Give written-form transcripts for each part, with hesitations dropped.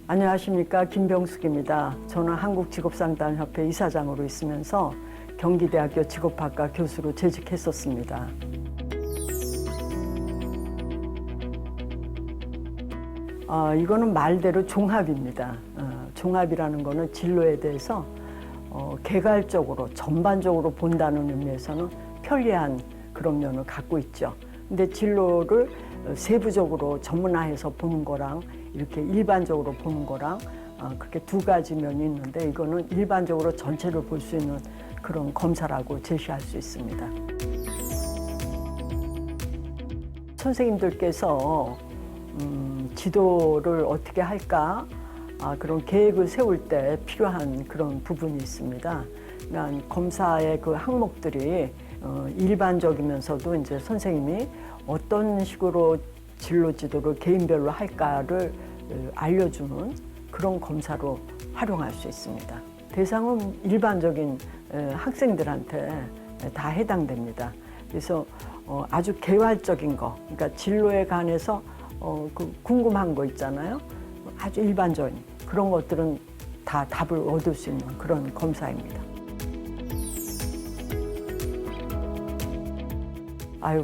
안녕하십니까, 김병숙입니다. 저는 한국직업상담협회 이사장으로 있으면서 경기대학교 직업학과 교수로 재직했었습니다. 이거는 말대로 종합입니다. 종합이라는 거는 진로에 대해서 개괄적으로 전반적으로 본다는 의미에서는 편리한 그런 면을 갖고 있죠. 근데 진로를 세부적으로 전문화해서 보는 거랑 이렇게 일반적으로 보는 거랑 그렇게 두 가지 면이 있는데, 이거는 일반적으로 전체를 볼 수 있는 그런 검사라고 제시할 수 있습니다. 선생님들께서 지도를 어떻게 할까, 그런 계획을 세울 때 필요한 그런 부분이 있습니다. 그러니까 검사의 그 항목들이 일반적이면서도 이제 선생님이 어떤 식으로 진로 지도를 개인별로 할까를 알려주는 그런 검사로 활용할 수 있습니다. 대상은 일반적인 학생들한테 다 해당됩니다. 그래서 아주 개괄적인 거, 그러니까 진로에 관해서 그 궁금한 거 있잖아요. 아주 일반적인 그런 것들은 다 답을 얻을 수 있는 그런 검사입니다.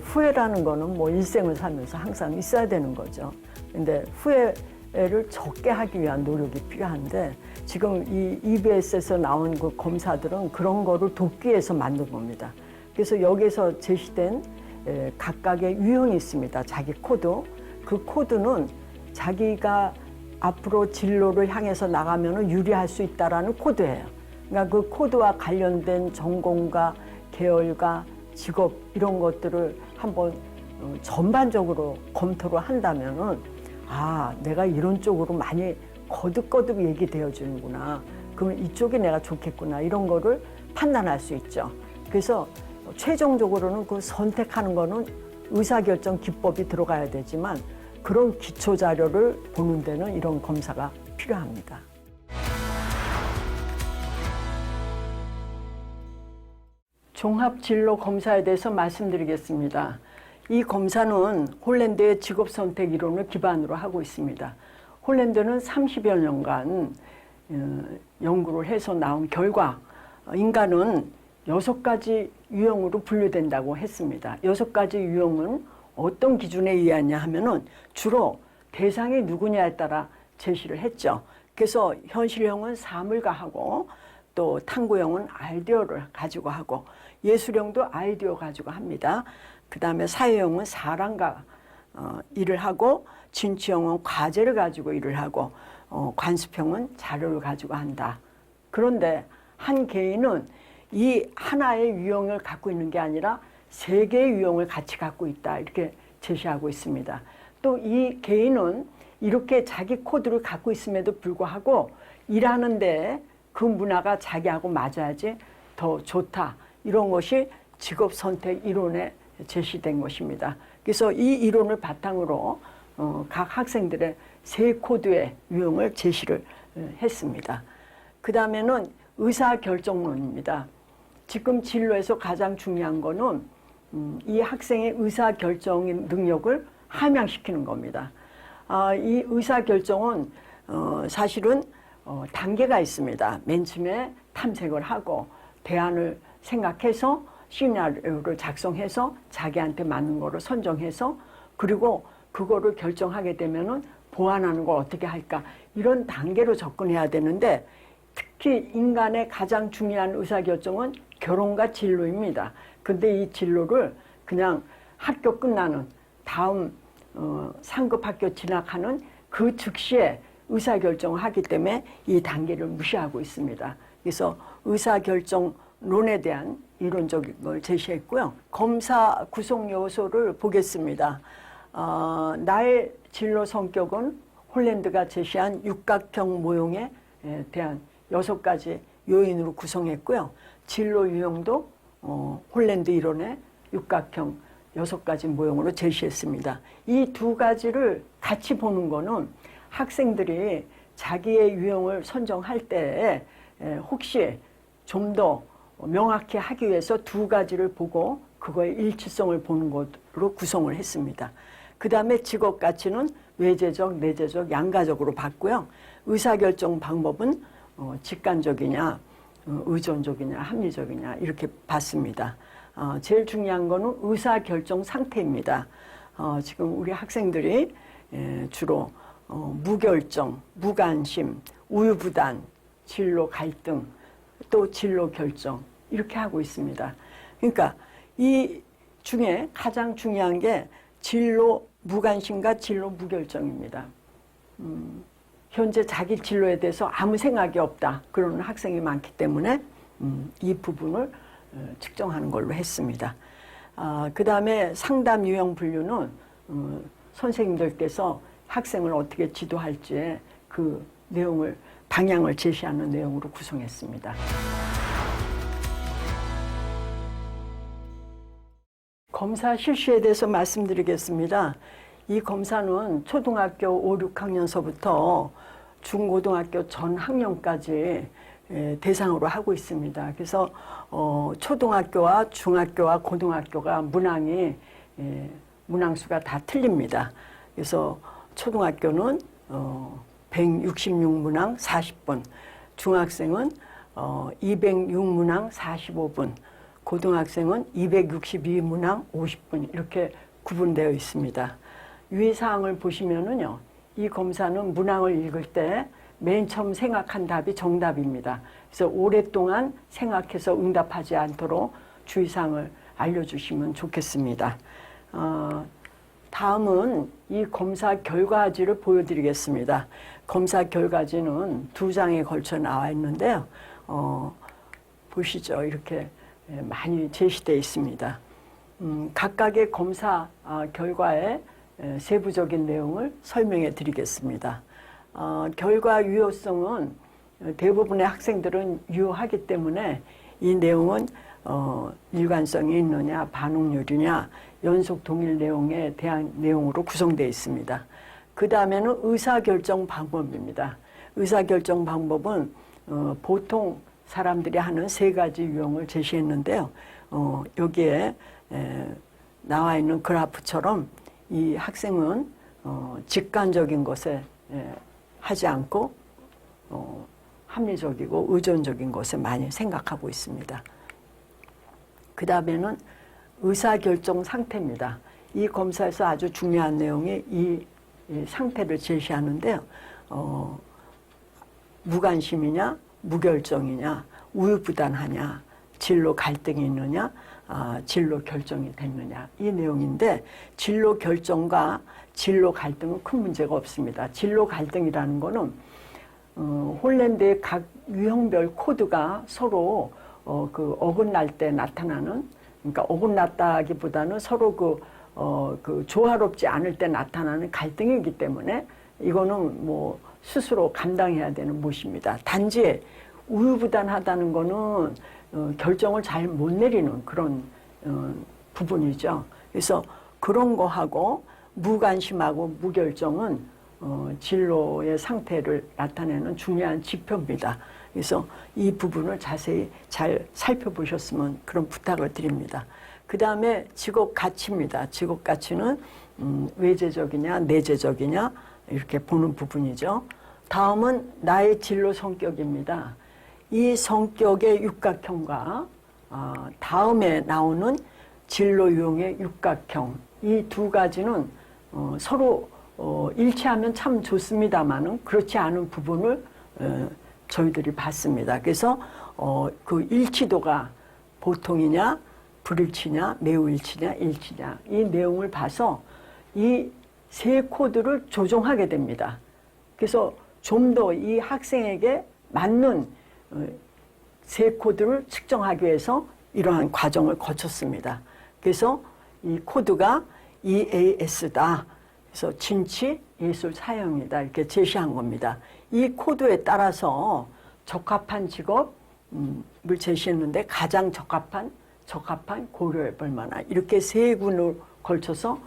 후회라는 거는 뭐 일생을 살면서 항상 있어야 되는 거죠. 근데 후회를 적게 하기 위한 노력이 필요한데, 지금 이 EBS에서 나온 그 검사들은 그런 거를 돕기 위해서 만든 겁니다. 그래서 여기서 제시된 각각의 유형이 있습니다. 자기 코드. 그 코드는 자기가 앞으로 진로를 향해서 나가면 유리할 수 있다라는 코드예요. 그러니까 그 코드와 관련된 전공과 계열과 직업 이런 것들을 한번 전반적으로 검토를 한다면은, 내가 이런 쪽으로 많이 거듭거듭 얘기되어 주는구나, 그러면 이쪽이 내가 좋겠구나, 이런 거를 판단할 수 있죠. 그래서 최종적으로는 그 선택하는 거는 의사결정 기법이 들어가야 되지만, 그런 기초 자료를 보는 데는 이런 검사가 필요합니다. 종합진로 검사에 대해서 말씀드리겠습니다. 이 검사는 홀랜드의 직업선택 이론을 기반으로 하고 있습니다. 홀랜드는 30여 년간 연구를 해서 나온 결과, 인간은 6가지 유형으로 분류된다고 했습니다. 6가지 유형은 어떤 기준에 의하냐 하면은 주로 대상이 누구냐에 따라 제시를 했죠. 그래서 현실형은 사물가하고, 또 탐구형은 아이디어를 가지고 하고, 예술형도 아이디어 가지고 합니다. 그 다음에 사회형은 사람과 일을 하고, 진취형은 과제를 가지고 일을 하고, 관습형은 자료를 가지고 한다. 그런데 한 개인은 이 하나의 유형을 갖고 있는 게 아니라 3개의 유형을 같이 갖고 있다, 이렇게 제시하고 있습니다. 또 이 개인은 이렇게 자기 코드를 갖고 있음에도 불구하고 일하는데 그 문화가 자기하고 맞아야지 더 좋다, 이런 것이 직업선택 이론에 제시된 것입니다. 그래서 이 이론을 바탕으로 각 학생들의 3코드의 유형을 제시를 했습니다. 그 다음에는 의사결정론입니다. 지금 진로에서 가장 중요한 거는 이 학생의 의사결정 능력을 함양시키는 겁니다. 이 의사결정은 사실은 단계가 있습니다. 맨 처음에 탐색을 하고 대안을 생각해서 시나리오를 작성해서 자기한테 맞는 거를 선정해서, 그리고 그거를 결정하게 되면은 보완하는 걸 어떻게 할까, 이런 단계로 접근해야 되는데, 특히 인간의 가장 중요한 의사결정은 결혼과 진로입니다. 근데 이 진로를 그냥 학교 끝나는 다음 상급 학교 진학하는 그 즉시에 의사결정을 하기 때문에 이 단계를 무시하고 있습니다. 그래서 의사결정론에 대한 이론적인 걸 제시했고요. 검사 구성 요소를 보겠습니다. 나의 진로 성격은 홀랜드가 제시한 육각형 모형에 대한 6가지 요인으로 구성했고요. 진로 유형도 홀랜드 이론의 육각형 6가지 모형으로 제시했습니다. 이 2가지를 같이 보는 거는 학생들이 자기의 유형을 선정할 때 혹시 좀 더 명확히 하기 위해서 2가지를 보고 그거의 일치성을 보는 것으로 구성을 했습니다. 그 다음에 직업 가치는 외재적, 내재적, 양가적으로 봤고요. 의사결정 방법은 직관적이냐, 의존적이냐, 합리적이냐 이렇게 봤습니다. 제일 중요한 거는 의사결정 상태입니다. 지금 우리 학생들이 주로 무결정, 무관심, 우유부단, 진로 갈등, 또 진로 결정 이렇게 하고 있습니다. 그러니까 이 중에 가장 중요한 게 진로 무관심과 진로 무결정입니다. 현재 자기 진로에 대해서 아무 생각이 없다 그러는 학생이 많기 때문에 이 부분을 측정하는 걸로 했습니다. 그 다음에 상담 유형 분류는 선생님들께서 학생을 어떻게 지도할지 그 내용을 방향을 제시하는 내용으로 구성했습니다. 검사 실시에 대해서 말씀드리겠습니다. 이 검사는 초등학교 5, 6학년서부터 중고등학교 전 학년까지 대상으로 하고 있습니다. 그래서 초등학교와 중학교와 고등학교가 문항수가 다 틀립니다. 그래서 초등학교는 166문항 40분, 중학생은 206문항 45분, 고등학생은 262문항 50분 이렇게 구분되어 있습니다. 유의사항을 보시면은요, 이 검사는 문항을 읽을 때 맨 처음 생각한 답이 정답입니다. 그래서 오랫동안 생각해서 응답하지 않도록 주의사항을 알려주시면 좋겠습니다. 다음은 이 검사 결과지를 보여드리겠습니다. 검사 결과지는 2장에 걸쳐 나와 있는데요. 보시죠. 이렇게 많이 제시되어 있습니다. 각각의 검사 결과의 세부적인 내용을 설명해 드리겠습니다. 결과 유효성은 대부분의 학생들은 유효하기 때문에 이 내용은 일관성이 있느냐, 반응률이냐, 연속 동일 내용에 대한 내용으로 구성되어 있습니다. 그 다음에는 의사결정 방법입니다. 의사결정 방법은 보통 사람들이 하는 3가지 유형을 제시했는데요. 여기에 나와 있는 그래프처럼 이 학생은 직관적인 것에 하지 않고 합리적이고 의존적인 것에 많이 생각하고 있습니다. 그 다음에는 의사결정 상태입니다. 이 검사에서 아주 중요한 내용이 이 상태를 제시하는데요. 무관심이냐, 무결정이냐, 우유부단하냐, 진로 갈등이 있느냐, 진로 결정이 됐느냐 이 내용인데, 진로 결정과 진로 갈등은 큰 문제가 없습니다. 진로 갈등이라는 거는 홀랜드의 각 유형별 코드가 서로 그 어긋날 때 나타나는, 그러니까 어긋났다기보다는 서로 그 조화롭지 않을 때 나타나는 갈등이기 때문에 이거는 뭐 스스로 감당해야 되는 몫입니다. 단지 우유부단하다는 거는 결정을 잘 못 내리는 그런 부분이죠. 그래서 그런 거하고 무관심하고 무결정은 진로의 상태를 나타내는 중요한 지표입니다. 그래서 이 부분을 자세히 잘 살펴보셨으면 그런 부탁을 드립니다. 그 다음에 직업 가치입니다. 직업 가치는 외재적이냐 내재적이냐 이렇게 보는 부분이죠. 다음은 나의 진로 성격입니다. 이 성격의 육각형과 다음에 나오는 진로 유형의 육각형, 이 2가지는 서로 일치하면 참 좋습니다만은 그렇지 않은 부분을 저희들이 봤습니다. 그래서 그 일치도가 보통이냐, 불일치냐, 매우 일치냐, 일치냐 이 내용을 봐서 이 3코드를 조정하게 됩니다. 그래서 좀 더 이 학생에게 맞는 3코드를 측정하기 위해서 이러한 과정을 거쳤습니다. 그래서 이 코드가 EAS다. 그래서 진취, 예술, 사형이다. 이렇게 제시한 겁니다. 이 코드에 따라서 적합한 직업을 제시했는데 가장 적합한, 고려해 볼 만한 이렇게 3군으로 걸쳐서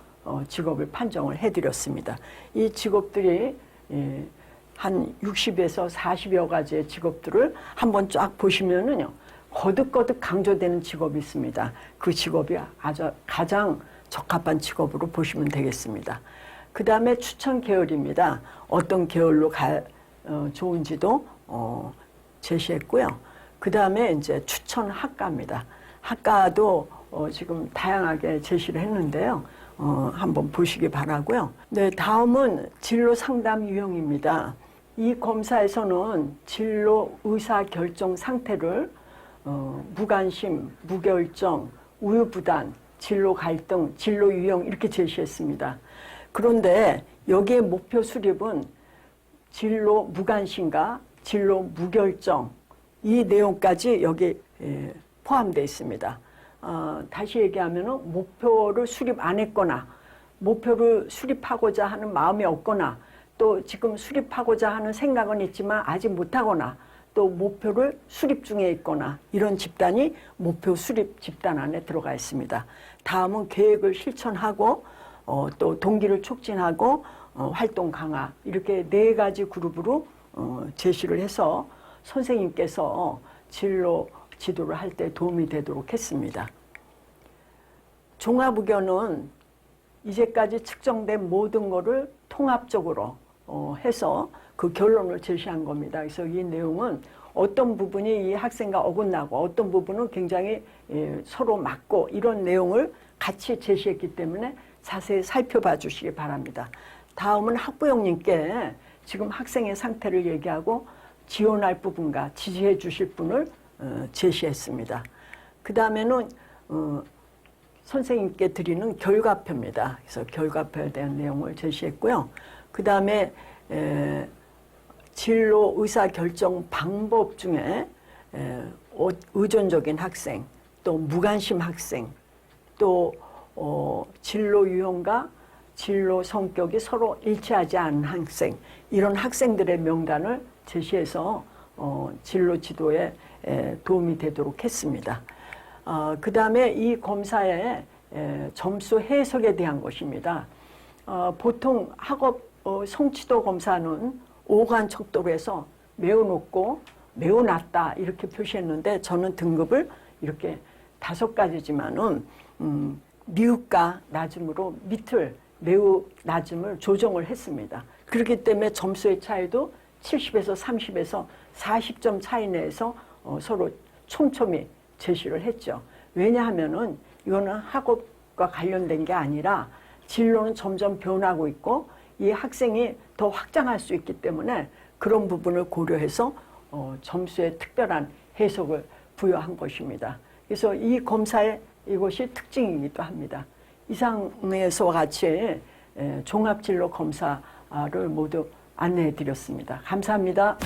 직업을 판정을 해드렸습니다. 이 직업들이 한 60에서 40여 가지의 직업들을 한번 쫙 보시면은요, 거듭거듭 강조되는 직업이 있습니다. 그 직업이 아주 가장 적합한 직업으로 보시면 되겠습니다. 그 다음에 추천 계열입니다. 어떤 계열로 좋은지도 제시했고요. 그 다음에 이제 추천 학과입니다. 학과도 지금 다양하게 제시를 했는데요. 한번 보시기 바라고요. 네, 다음은 진로 상담 유형입니다. 이 검사에서는 진로 의사 결정 상태를 무관심, 무결정, 우유부단, 진로 갈등, 진로 유형 이렇게 제시했습니다. 그런데 여기에 목표 수립은 진로 무관심과 진로 무결정 이 내용까지 여기 포함되어 있습니다. 다시 얘기하면 목표를 수립 안 했거나 목표를 수립하고자 하는 마음이 없거나 또 지금 수립하고자 하는 생각은 있지만 아직 못하거나 또 목표를 수립 중에 있거나 이런 집단이 목표 수립 집단 안에 들어가 있습니다. 다음은 계획을 실천하고 또 동기를 촉진하고 활동 강화 이렇게 4가지 그룹으로 제시를 해서 선생님께서 진로 지도를 할 때 도움이 되도록 했습니다. 종합의견은 이제까지 측정된 모든 것을 통합적으로 해서 그 결론을 제시한 겁니다. 그래서 이 내용은 어떤 부분이 이 학생과 어긋나고 어떤 부분은 굉장히 서로 맞고 이런 내용을 같이 제시했기 때문에 자세히 살펴봐 주시기 바랍니다. 다음은 학부형님께 지금 학생의 상태를 얘기하고 지원할 부분과 지지해 주실 분을 제시했습니다. 그 다음에는 선생님께 드리는 결과표입니다. 그래서 결과표에 대한 내용을 제시했고요. 그 다음에 진로 의사결정 방법 중에 의존적인 학생, 또 무관심 학생, 또 진로 유형과 진로 성격이 서로 일치하지 않은 학생, 이런 학생들의 명단을 제시해서 진로 지도에 도움이 되도록 했습니다. 그 다음에 이 검사의 점수 해석에 대한 것입니다. 보통 학업 성취도 검사는 5간 척도로 해서 매우 높고 매우 낮다 이렇게 표시했는데 저는 등급을 이렇게 5가지지만은 미흡과 낮음으로 밑을 매우 낮음을 조정을 했습니다. 그렇기 때문에 점수의 차이도 70에서 30에서 40점 차이 내에서 서로 촘촘히 제시를 했죠. 왜냐하면은 이거는 학업과 관련된 게 아니라 진로는 점점 변하고 있고 이 학생이 더 확장할 수 있기 때문에 그런 부분을 고려해서 점수에 특별한 해석을 부여한 것입니다. 그래서 이 검사의 이것이 특징이기도 합니다. 이상에서와 같이 종합진로 검사를 모두 안내해 드렸습니다. 감사합니다.